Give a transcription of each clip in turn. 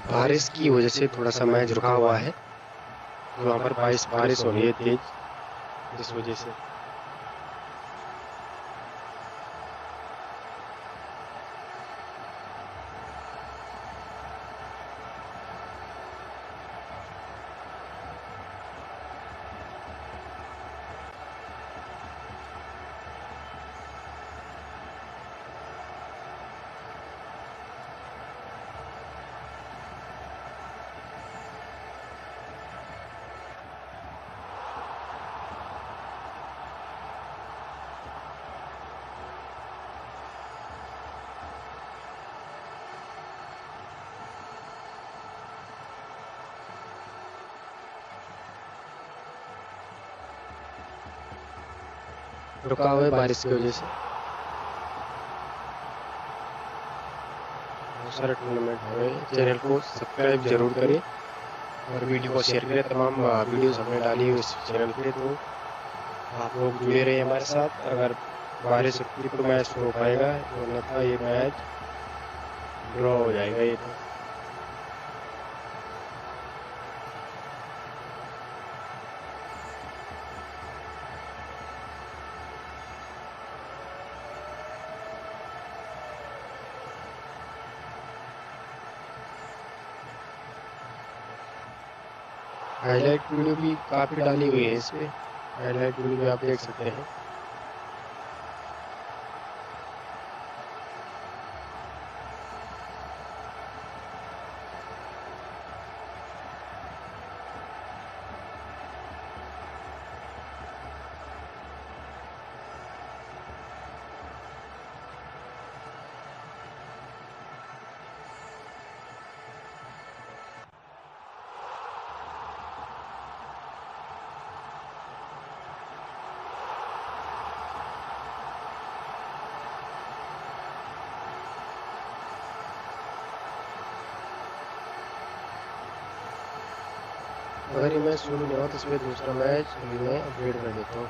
बारिश की वजह से थोड़ा सा मैच रुका हुआ है। वहाँ पर बारिश हो रही है तेज, इस वजह से। रुका हुआ है बारिश की वजह से। बहुत सारे टूर्नामेंट हो रहे हैं। चैनल को सब्सक्राइब जरूर करें और वीडियो को शेयर करें। तमाम वीडियोस हमने डाली हुई इस चैनल पे, तो आप लोग जुड़े रहे हमारे साथ। अगर बारिश रुकती तो मैच हो पाएगा, अन्यथा ये मैच ड्रॉ हो जाएगा। ये तो हाईलाइट वीडियो भी काफ़ी डाली हुई है इस पे। हाईलाइट वीडियो भी आप देख सकते हैं। अगर ये मैच शुरू नहीं हुआ तो इसमें दूसरा मैच मैं अपडेट कर देता हूँ।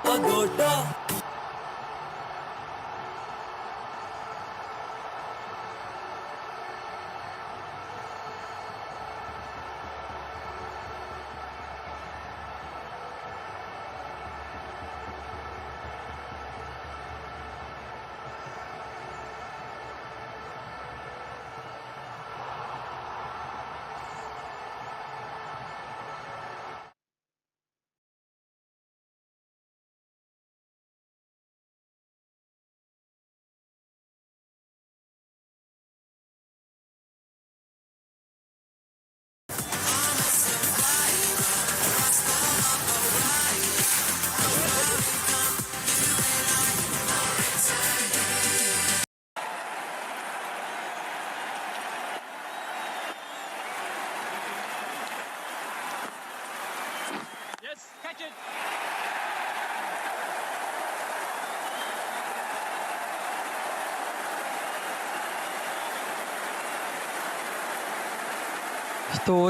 तो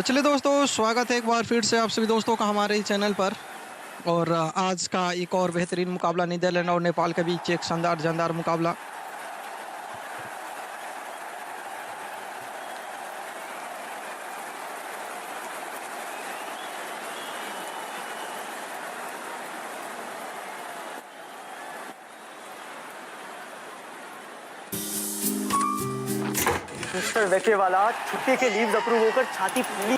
चलिए दोस्तों, स्वागत है एक बार फिर से आप सभी दोस्तों का हमारे चैनल पर। और आज का एक और बेहतरीन मुकाबला नीदरलैंड और नेपाल के बीच एक शानदार जानदार मुकाबला। मिस्टर वेकेवाला, छुट्टी के लीव्स अप्रूव होकर छाती फूली।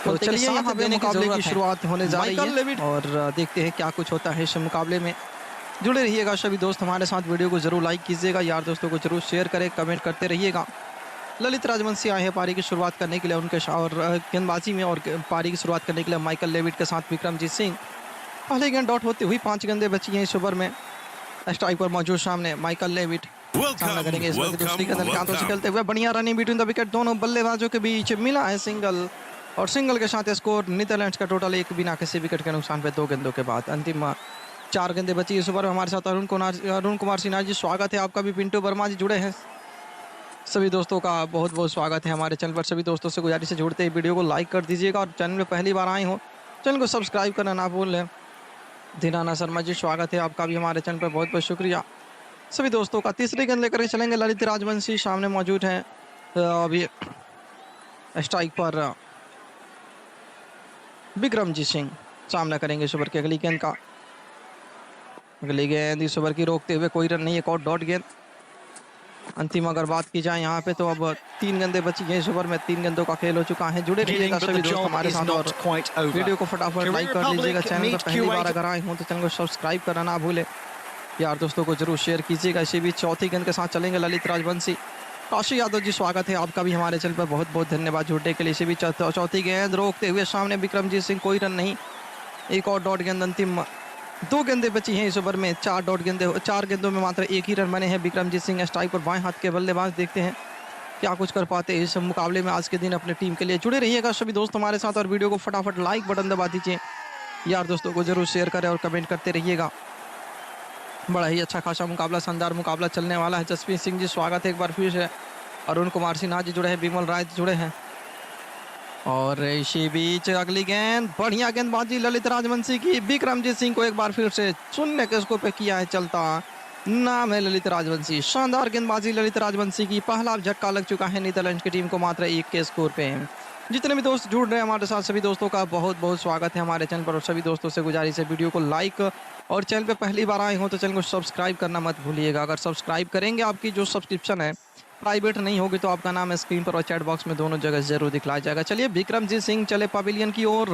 तो चलिए यहाँ पे मुकाबले की शुरुआत होने जा रही है और देखते हैं क्या कुछ होता है इस मुकाबले में। जुड़े रहिएगा सभी दोस्त हमारे साथ, वीडियो को जरूर लाइक कीजिएगा, यार दोस्तों को जरूर शेयर करें, कमेंट करते रहिएगा। ललित राजवंशी आए हैं पारी की शुरुआत करने के लिए उनके और गेंदबाजी में, और पारी की शुरुआत करने के लिए माइकल लेविट के साथ विक्रमजीत सिंह। पहले गेंद डॉट होते हुई 5 गेंदें बची हैं इस ओवर में। स्ट्राइक पर मौजूद सामने माइकल लेविट सामना करेंगे इस ओवर की दूसरी गेंद हाथों से खेलते हुए। बढ़िया रनिंग बिटवीन द विकेट, दोनों बल्लेबाजों के बीच मिला है सिंगल, और सिंगल के साथ स्कोर नीदरलैंड्स का टोटल 1 बिना किसी विकेट के नुकसान पे 2 गेंदों के बाद। अंतिम 4 गेंदें बची इस ओवर में। हमारे साथ अरुण कुमार सिन्हा जी, स्वागत है आपका भी। पिंटू वर्मा जी जुड़े हैं। सभी दोस्तों का बहुत बहुत स्वागत है हमारे चैनल पर। सभी दोस्तों से गुजारिश है जुड़ते ही वीडियो को लाइक कर दीजिएगा, और चैनल में पहली बार आए हो चैनल को सब्सक्राइब करना ना भूलें। दीनाना शर्मा जी, स्वागत है आपका भी हमारे चैनल पर, बहुत बहुत शुक्रिया सभी दोस्तों का। तीसरी गेंद लेकर चलेंगे ललित राजवंशी, सामने मौजूद हैं अभी स्ट्राइक पर विक्रमजीत सिंह सामना करेंगे इस ओवर की अगली गेंद का। अगली गेंद इस ओवर की रोकते हुए, कोई रन नहीं, एक और डॉट गेंद। अंतिम अगर बात की जाए यहाँ पे, तो अब 3 गेंदें बची हैं इस ओवर में। 3 गेंदों का खेल हो चुका है। जुड़े रहिएगा सभी दोस्त हमारे साथ, और वीडियो को फटाफट लाइक कर लीजिएगा। चैनल पर पहली बार अगर आए हों तो चैनल को सब्सक्राइब करना ना भूले, यार दोस्तों को जरूर शेयर कीजिएगा। इसी बीच चौथी गेंद के साथ चलेंगे ललित राजवंशी। काशी यादव जी, स्वागत है आपका भी हमारे चैनल पर, बहुत बहुत धन्यवाद जुड़ने के लिए। इसी बीच चौथी गेंद रोकते हुए सामने विक्रमजीत सिंह, कोई रन नहीं, एक और डॉट गेंद। अंतिम 2 गेंदें बची हैं इस ओवर में। 4 गेंदों में मात्र 1 ही रन बने हैं विक्रमजीत सिंह। स्ट्राइक पर बाएं हाथ के बल्लेबाज, देखते हैं क्या कुछ कर पाते हैं इस मुकाबले में आज के दिन अपने टीम के लिए। जुड़े रहिएगा सभी दोस्त हमारे साथ, और वीडियो को फटाफट लाइक बटन दबा दीजिए, यार दोस्तों को जरूर शेयर करें और कमेंट करते रहिएगा। बड़ा ही अच्छा खासा मुकाबला, शानदार मुकाबला चलने वाला है। जसप्रीत सिंह जी, स्वागत है एक बार फिर से। अरुण कुमार सिन्हा जी जुड़े हैं, विमल राय जी जुड़े हैं। और इसी बीच अगली गेंद, बढ़िया गेंदबाजी ललित राजवंशी की। विक्रमजीत सिंह को एक बार फिर से शून्य के स्कोर पे किया है चलता। नाम है ललित राजवंशी। शानदार गेंदबाजी ललित राजवंशी की। पहला झटका लग चुका है नीदरलैंड की टीम को मात्र 1 के स्कोर पे। जितने भी दोस्त जुड़ रहे हैं हमारे साथ, सभी दोस्तों का बहुत बहुत स्वागत है हमारे चैनल पर। और सभी दोस्तों से गुजारिश है वीडियो को लाइक, और चैनल पे पहली बार आए हो तो चैनल को सब्सक्राइब करना मत भूलिएगा। अगर सब्सक्राइब करेंगे, आपकी जो सब्सक्रिप्शन है प्राइवेट नहीं होगी, तो आपका नाम स्क्रीन पर और चैट बॉक्स में दोनों जगह जरूर दिखलाया जाएगा। चलिए विक्रमजीत सिंह चले पवेलियन की ओर,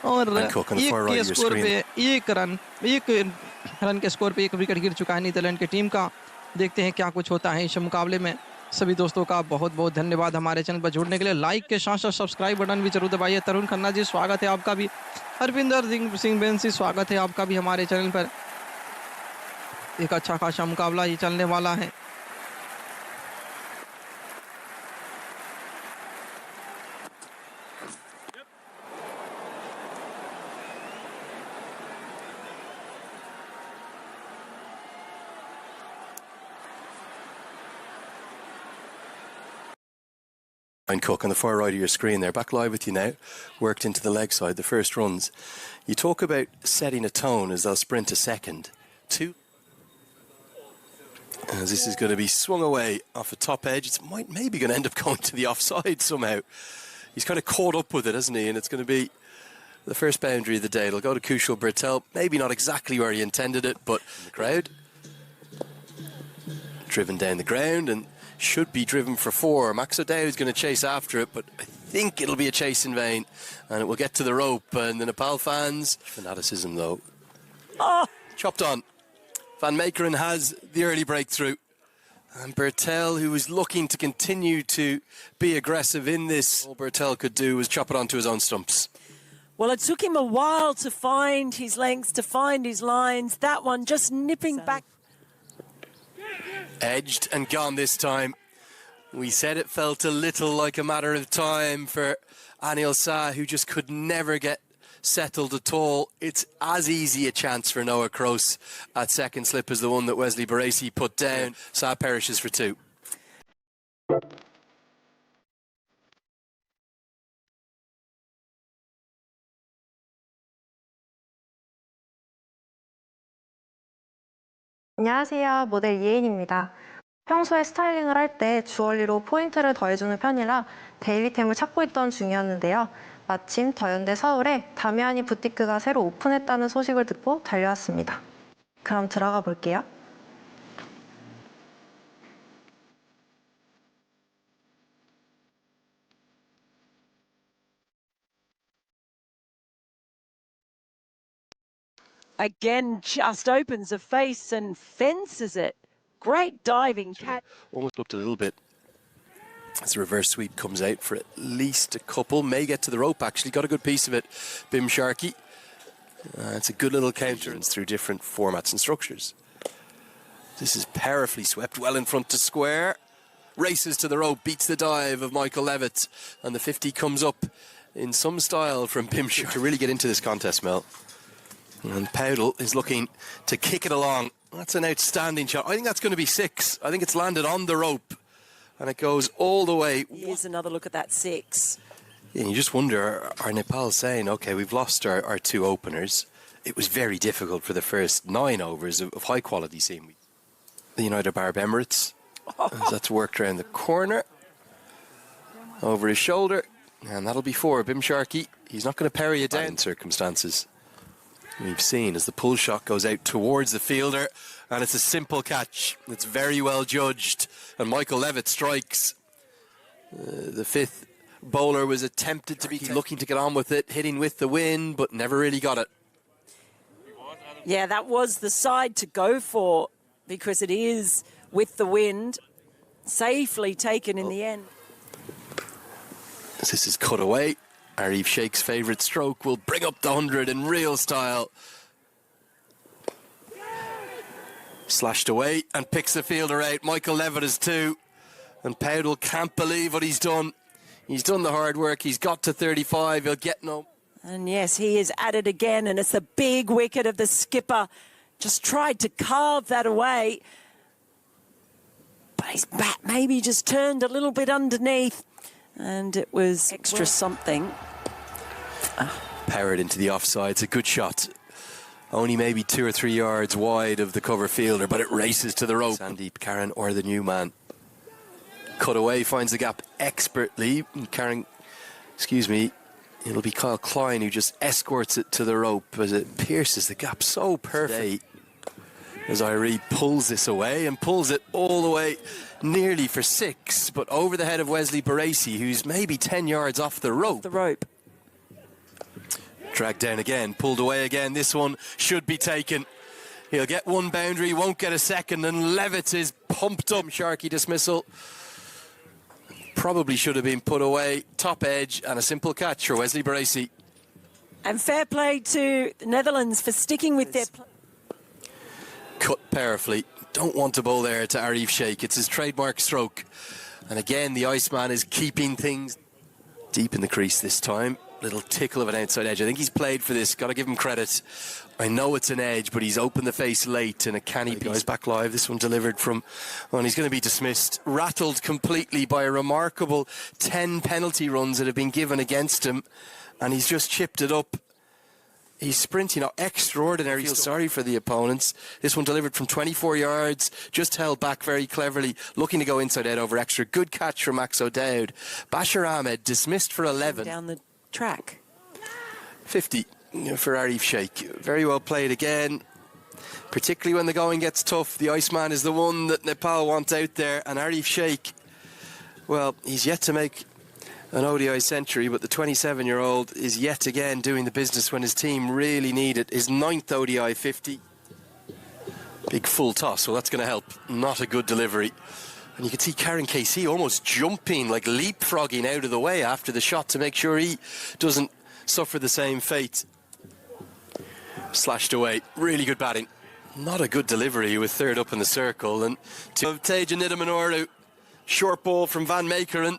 और 1 के स्कोर पे 1 रन के स्कोर पे 1 विकेट गिर चुका है नीदरलैंड की टीम का। देखते हैं क्या कुछ होता है इस मुकाबले में। सभी दोस्तों का बहुत बहुत धन्यवाद हमारे चैनल पर जुड़ने के लिए। लाइक के साथ साथ सब्सक्राइब बटन भी जरूर दबाइए। तरुण खन्ना जी, स्वागत है आपका भी। हरविंदर सिंह बेंसी, स्वागत है आपका भी हमारे चैनल पर। एक अच्छा खासा मुकाबला ये चलने वाला है। And Cook on the far right of your screen there, back live with you now, worked into the leg side, the first runs. You talk about setting a tone as they'll sprint to second. Two. As this is going to be swung away off a top edge, it's maybe going to end up going to the offside somehow. He's kind of caught up with it, hasn't he? And it's going to be the first boundary of the day. It'll go to Kushal Bertel, maybe not exactly where he intended it, but the crowd. Driven down the ground and should be driven for 4. Max O'Dowd is going to chase after it, but I think it'll be a chase in vain and it will get to the rope. And the Nepal fans, fanaticism though. Oh! Chopped on. Van Meekeren has the early breakthrough. And Bertel, who was looking to continue to be aggressive in this, all Bertel could do was chop it onto his own stumps. Well, it took him a while to find his lengths, to find his lines. That one just nipping back. Edged and gone this time. We said it felt a little like a matter of time for Anil Shah, who just could never get settled at all. It's as easy a chance for Noah Kroos at second slip as the one that Wesley Baracey put down. Shah perishes for 2. 안녕하세요. 모델 이혜인입니다. 평소에 스타일링을 할 때 주얼리로 포인트를 더해주는 편이라 데일리템을 찾고 있던 중이었는데요. 마침 더현대 서울에 다미아니 부티크가 새로 오픈했다는 소식을 듣고 달려왔습니다. 그럼 들어가 볼게요. Again, just opens a face and fences it. Great diving catch. Almost looked a little bit as the reverse sweep comes out for at least a couple. May get to the rope, actually. Got a good piece of it, Bim Sharkey. It's a good little counter through different formats and structures. This is powerfully swept, well in front to square. Races to the rope, beats the dive of Michael Levitt. And the 50 comes up in some style from Bim Sharkey to really get into this contest, Mel. And Powdell is looking to kick it along. That's an outstanding shot. I think that's going to be 6. I think it's landed on the rope. And it goes all the way. Here's another look at that 6. Yeah, you just wonder, are Nepal saying, OK, we've lost our 2 openers. It was very difficult for the first 9 overs of high quality seeing. The United Arab Emirates. As that's worked around the corner. Over his shoulder. And that'll be 4. Bim Sharkey. He's not going to parry it down in circumstances. We've seen as the pull shot goes out towards the fielder, and it's a simple catch. It's very well judged, and Michael Levitt strikes. The 5th bowler was attempted to be looking to get on with it, hitting with the wind, but never really got it. Yeah, that was the side to go for, because it is with the wind, safely taken in the end. As this is cut away. Arif Sheikh's favourite stroke will bring up the 100 in real style. Slashed away and picks the fielder out. Michael Levitt is 2. And Powdell can't believe what he's done. He's done the hard work. He's got to 35. He'll get no. And yes, he is at it again. And it's a big wicket of the skipper. Just tried to carve that away. But his bat maybe just turned a little bit underneath. And it was extra something. Powered into the offside. It's a good shot. Only maybe 2 or 3 yards wide of the cover fielder, but it races to the rope. Sandeep Karan or the new man. Cut away, finds the gap expertly. Karan, excuse me, it'll be Kyle Klein who just escorts it to the rope as it pierces the gap so perfectly. As Irie pulls this away and pulls it all the way nearly for 6, but over the head of Wesley Baracey, who's maybe 10 yards off the rope. Dragged down again, pulled away again. This one should be taken. He'll get 1 boundary, won't get a second, and Levitt is pumped up. Sharkey dismissal. Probably should have been put away. Top edge and a simple catch for Wesley Baracey. And fair play to the Netherlands for sticking with their... Cut powerfully. Don't want to bowl there to Arif Sheikh. It's his trademark stroke. And again, the Iceman is keeping things deep in the crease this time. little tickle of an outside edge. I think he's played for this. Got to give him credit. I know it's an edge, but he's opened the face late and a canny piece. He's back live. This one delivered from, and he's going to be dismissed. Rattled completely by a remarkable 10 penalty runs that have been given against him, and he's just chipped it up. He's sprinting out extraordinary. Feel sorry for the opponents. This one delivered from 24 yards, just held back very cleverly, looking to go inside out over extra. Good catch from Max O'Dowd. Bashir Ahmed dismissed for 11. Down the track. 50 for Arif Sheikh. Very well played again, particularly when the going gets tough. The Iceman is the one that Nepal want out there, and Arif Sheikh, well, he's yet to make an ODI century, but the 27-year-old is yet again doing the business when his team really need it. His 9th ODI 50. Big full toss, well, that's going to help. Not a good delivery. And you can see Karen Casey almost jumping, like leapfrogging out of the way after the shot to make sure he doesn't suffer the same fate. Slashed away. Really good batting. Not a good delivery with third up in the circle. And to Teja Nidamanoru. Short ball from Van Meekeren.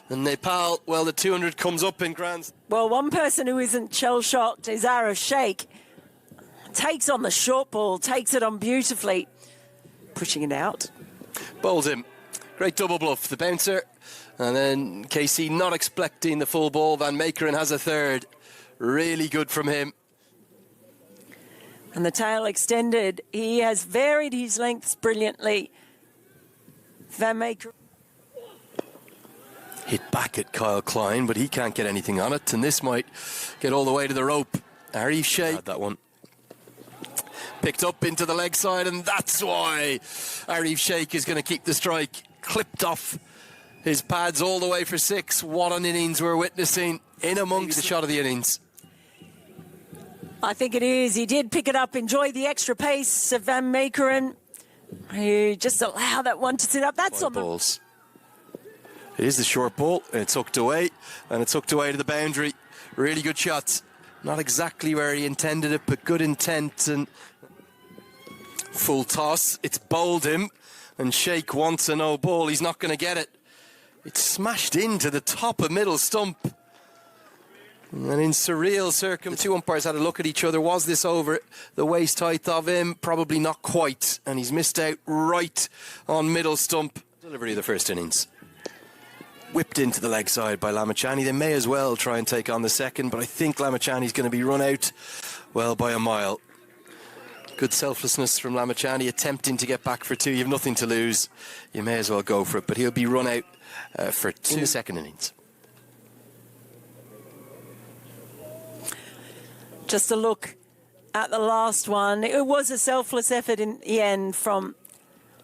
And Nepal, well, the 200 comes up in grand. Well, one person who isn't shell-shocked is Arif Sheikh. Takes on the short ball, takes it on beautifully. Pushing it out. Bowls him. Great double bluff, the bouncer. And then KC not expecting the full ball. Van Meekeren has a third. Really good from him. And the tail extended. He has varied his lengths brilliantly. Van Meekeren. Hit back at Kyle Klein, but he can't get anything on it, and this might get all the way to the rope. Arif Sheikh had that one. Picked up into the leg side, and that's why Arif Sheikh is going to keep the strike. Clipped off his pads all the way for 6. What an innings we're witnessing. In amongst the shot of the innings. I think it is. He did pick it up, enjoy the extra pace of Van Meekeren. He just allowed that one to sit up. That's on the balls. It is the short ball, and it's hooked away, and it's hooked away to the boundary. Really good shots. Not exactly where he intended it, but good intent. And full toss. It's bowled him, and Sheikh wants a no ball. He's not going to get it. It's smashed into the top of middle stump. And in surreal circumstances, the two umpires had a look at each other. Was this over the waist height of him? Probably not quite. And he's missed out right on middle stump. Delivery of the first innings. Whipped into the leg side by Lamachani. They may as well try and take on the second, but I think Lamachani's going to be run out, well, by a mile. Good selflessness from Lamachani, attempting to get back for 2. You have nothing to lose. You may as well go for it, but he'll be run out for 2 in the second innings. Just a look at the last one. It was a selfless effort in the end from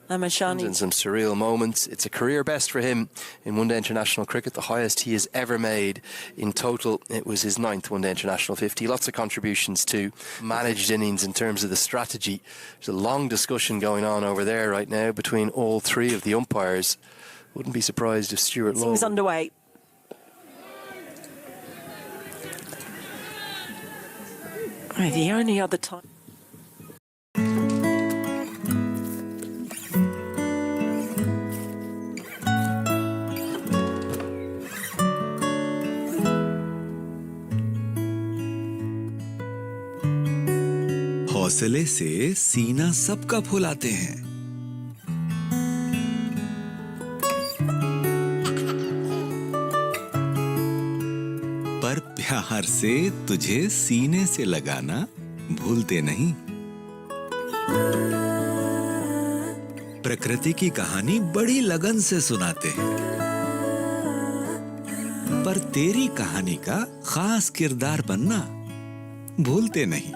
Lamachani. In some surreal moments. It's a career best for him in one-day international cricket, the highest he has ever made. In total, it was his 9th one-day international 50. Lots of contributions to managed innings in terms of the strategy. There's a long discussion going on over there right now between all 3 of the umpires. Wouldn't be surprised if Stuart Law... Things underway. The only other time... हौसले से सीना सबका फुलाते हैं। पर प्यार से तुझे सीने से लगाना भूलते नहीं। प्रकृति की कहानी बड़ी लगन से सुनाते हैं, पर तेरी कहानी का खास किरदार बनना भूलते नहीं।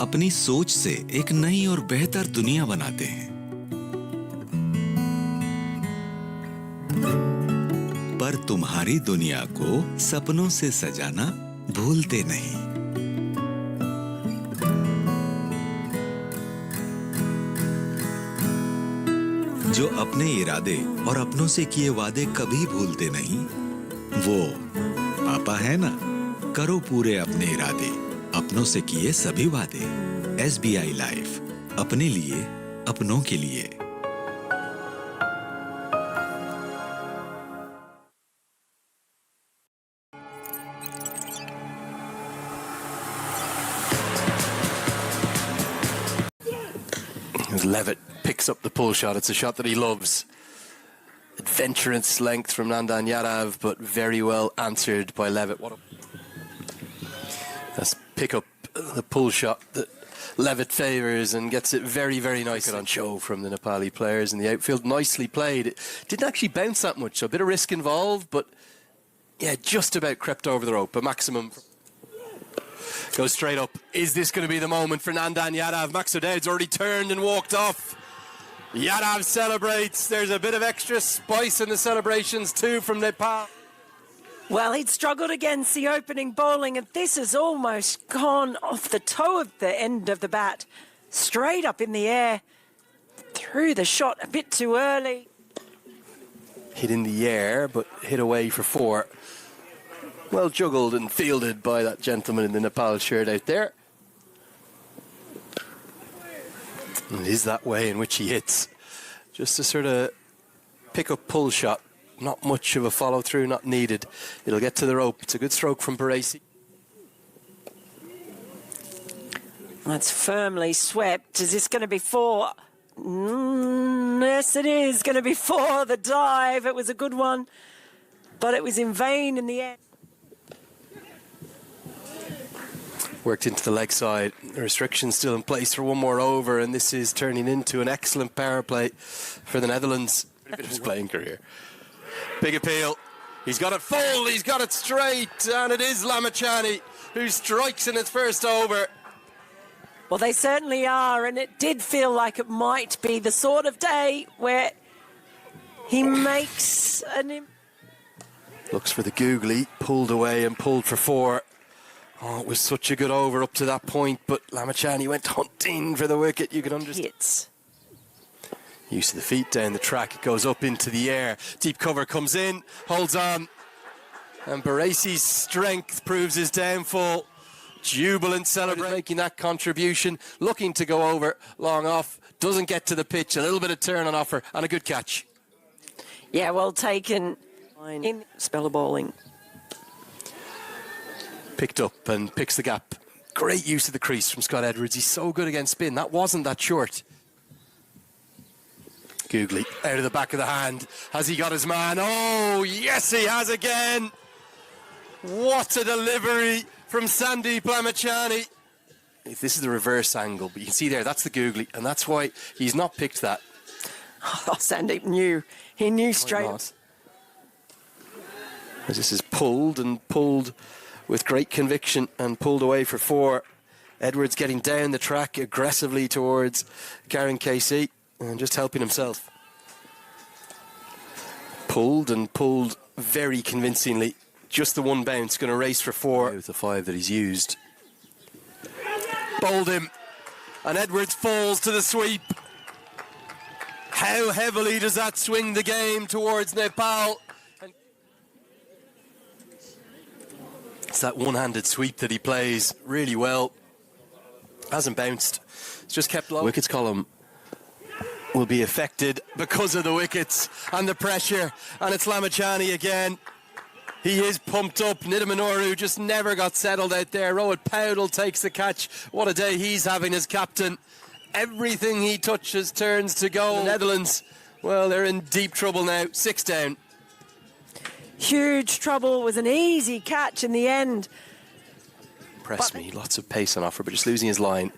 अपनी सोच से एक नई और बेहतर दुनिया बनाते हैं, पर तुम्हारी दुनिया को सपनों से सजाना भूलते नहीं। जो अपने इरादे और अपनों से किए वादे कभी भूलते नहीं, वो पापा है ना। करो पूरे अपने इरादे, अपनों से किए सभी वादे। SBI life. अपने लिए, अपनों के लिए। As Levitt picks up the pull shot, it's a shot that he loves. Adventurous length from Nandan Yadav, but very well answered by Levitt. Let's pick up the pull shot that Levitt favours and gets it very, very nice on show from the Nepali players in the outfield. Nicely played. It didn't actually bounce that much, so a bit of risk involved, but yeah, just about crept over the rope. A maximum. Goes straight up. Is this going to be the moment for Nandan Yadav? Max O'Dowd's already turned and walked off. Yadav celebrates. There's a bit of extra spice in the celebrations too from Nepal. Well, he'd struggled against the opening bowling, and this has almost gone off the toe of the end of the bat. Straight up in the air. Threw the shot a bit too early. Hit in the air, but hit away for 4. Well juggled and fielded by that gentleman in the Nepal shirt out there. And it is that way in which he hits. Just a sort of pick-up pull shot. Not much of a follow-through, not needed. It'll get to the rope. It's a good stroke from Baresi. That's firmly swept. Is this going to be 4? Yes, it is going to be 4. The dive, it was a good one, but it was in vain in the end. Worked into the leg side. The restrictions still in place for one more over, and this is turning into an excellent power play for the Netherlands. A bit of his playing career. Big appeal. He's got it full, he's got it straight, and it is Lamachani who strikes in its first over. Well, they certainly are, and it did feel like it might be the sort of day where he makes an... Looks for the googly, pulled away and pulled for 4. Oh, it was such a good over up to that point, but Lamachani went hunting for the wicket. You can understand. Hits. Use of the feet down the track. It goes up into the air. Deep cover comes in, holds on. And Baresi's strength proves his downfall. Jubilant celebrating, making that contribution. Looking to go over, long off. Doesn't get to the pitch. A little bit of turn on offer and a good catch. Yeah, well taken in spell of bowling. Picked up and picks the gap. Great use of the crease from Scott Edwards. He's so good against spin. That wasn't that short. Googly out of the back of the hand. Has he got his man? Oh, yes, he has again. What a delivery from Sandeep Lamachani. This is the reverse angle, but you can see there, that's the googly, and that's why he's not picked that. Oh, Sandeep knew. He knew straight up. As this is pulled and pulled with great conviction and pulled away for 4. Edwards getting down the track aggressively towards Karen KC and just helping himself. Pulled and pulled very convincingly. Just the one bounce, going to race for 4 with the 5 that he's used. Bowled him, and Edwards falls to the sweep. How heavily does that swing the game towards Nepal? It's that one-handed sweep that he plays really well. Hasn't bounced. It's just kept low. Wickets column will be affected because of the wickets and the pressure. And it's Lamachani again. He is pumped up. Nidamanoru just never got settled out there. Rohit Powdell takes the catch. What a day he's having as captain. Everything he touches turns to goal. The Netherlands, well, they're in deep trouble now. 6 down. Huge trouble. It was an easy catch in the end. Impressed me. Lots of pace on offer, but just losing his line.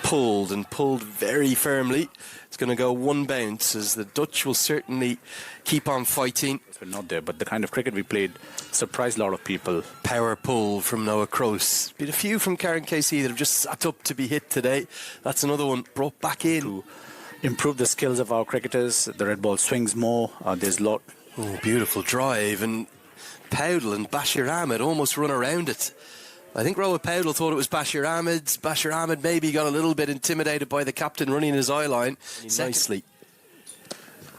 Pulled and pulled very firmly. It's going to go one bounce as the Dutch will certainly keep on fighting. We're not there, but the kind of cricket we played surprised a lot of people. Power pull from Noah Kroos. Been a few from Karen KC that have just sat up to be hit today. That's another one brought back in. To improve the skills of our cricketers, the red ball swings more. There's a lot. Oh, beautiful drive, and Powdell and Bashir Ahmed almost run around it. I think Rohit Powdell thought it was Bashir Ahmed's. Bashir Ahmed maybe got a little bit intimidated by the captain running his eye line nicely.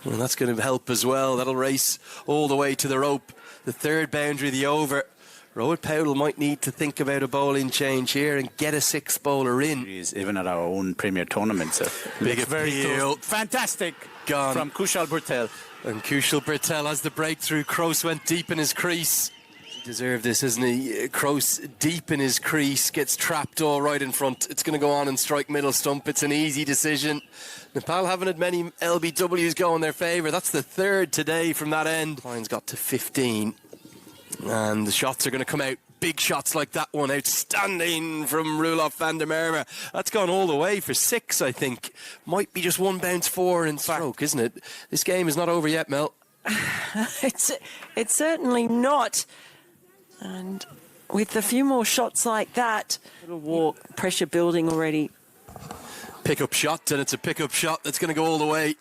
And that's going to help as well. That'll race all the way to the rope. The third boundary of the over. Rohit Powell might need to think about a bowling change here and get a sixth bowler in. Even at our own premier tournaments. Big very appeal. close. Fantastic Gone. from Kushal Bhurtel. And Kushal Bhurtel has the breakthrough. Kroos went deep in his crease. He deserved this, isn't he? Kroos deep in his crease, gets trapped all right in front. It's going to go on and strike middle stump. It's an easy decision. Nepal haven't had many LBWs go in their favour. That's the third today from that end. Line's got to 15. And the shots are going to come out. Big shots like that one. Outstanding from Roelof van der Merwe. That's gone all the way for 6, I think. Might be just one bounce 4 in stroke, isn't it? This game is not over yet, Mel. It's certainly not. And with a few more shots like that, little walk, pressure building already. Pick-up shot, and it's a pick-up shot that's going to go all the way.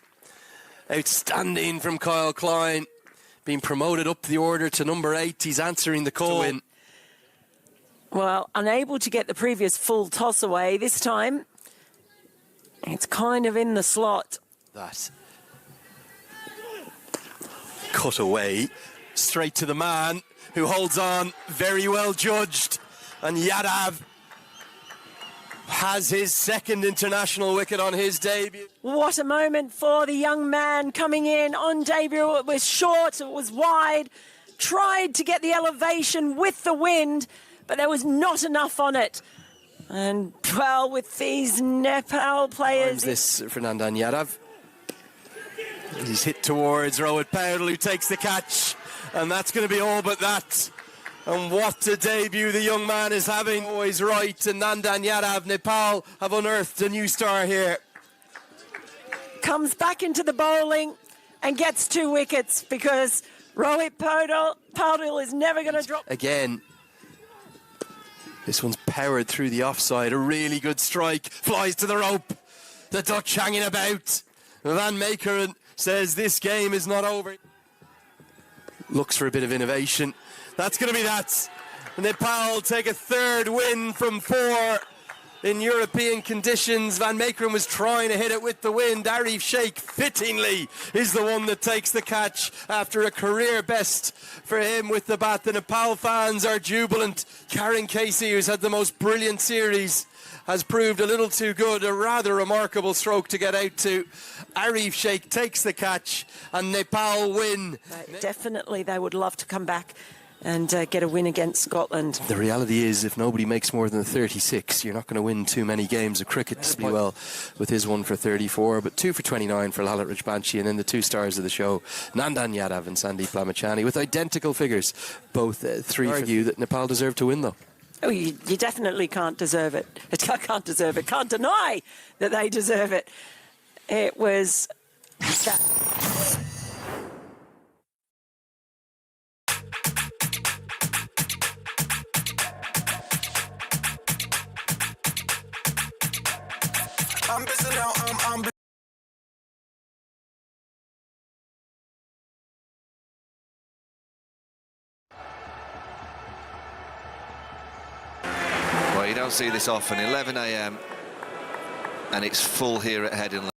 Outstanding from Kyle Klein. Being promoted up the order to number 8. He's answering the call. To win. Well, unable to get the previous full toss away this time. It's kind of in the slot. That cut away, straight to the man who holds on, very well judged. And Yadav has his second international wicket on his debut. What a moment for the young man coming in on debut. It was short, it was wide, tried to get the elevation with the wind, but there was not enough on it. And, well, with these Nepal players... This for Nandan Yadav. He's hit towards Rohit Powell, who takes the catch. And that's going to be all but that. And what a debut the young man is having. Always right. And Nandan Yadav, Nepal have unearthed a new star here. Comes back into the bowling and gets 2 wickets because Rohit Powell is never going to drop. Again, this one's powered through the offside. A really good strike. Flies to the rope. The Dutch hanging about. Van Meekeren says this game is not over. Looks for a bit of innovation. That's going to be that. Nepal take a 3rd win from 4 in European conditions. Van Meekeren was trying to hit it with the wind. Arif Sheikh, fittingly, is the one that takes the catch after a career best for him with the bat. The Nepal fans are jubilant. Karen Casey, who's had the most brilliant series, has proved a little too good. A rather remarkable stroke to get out to. Arif Sheikh takes the catch and Nepal win. Definitely they would love to come back and get a win against Scotland. The reality is, if nobody makes more than 36, you're not going to win too many games of cricket to be well with his 1 for 34, but 2 for 29 for Lalit Rajbanshi, and then the 2 stars of the show, Nandan Yadav and Sandeep Lamachani, with identical figures. Both 3 for you that Nepal deserve to win, though. Oh, you definitely can't deserve it. Can't deserve it. Can't deny that they deserve it. It was that. I'm busy now, I'm Well, you don't see this often. 11 a.m. and it's full here at Headingley.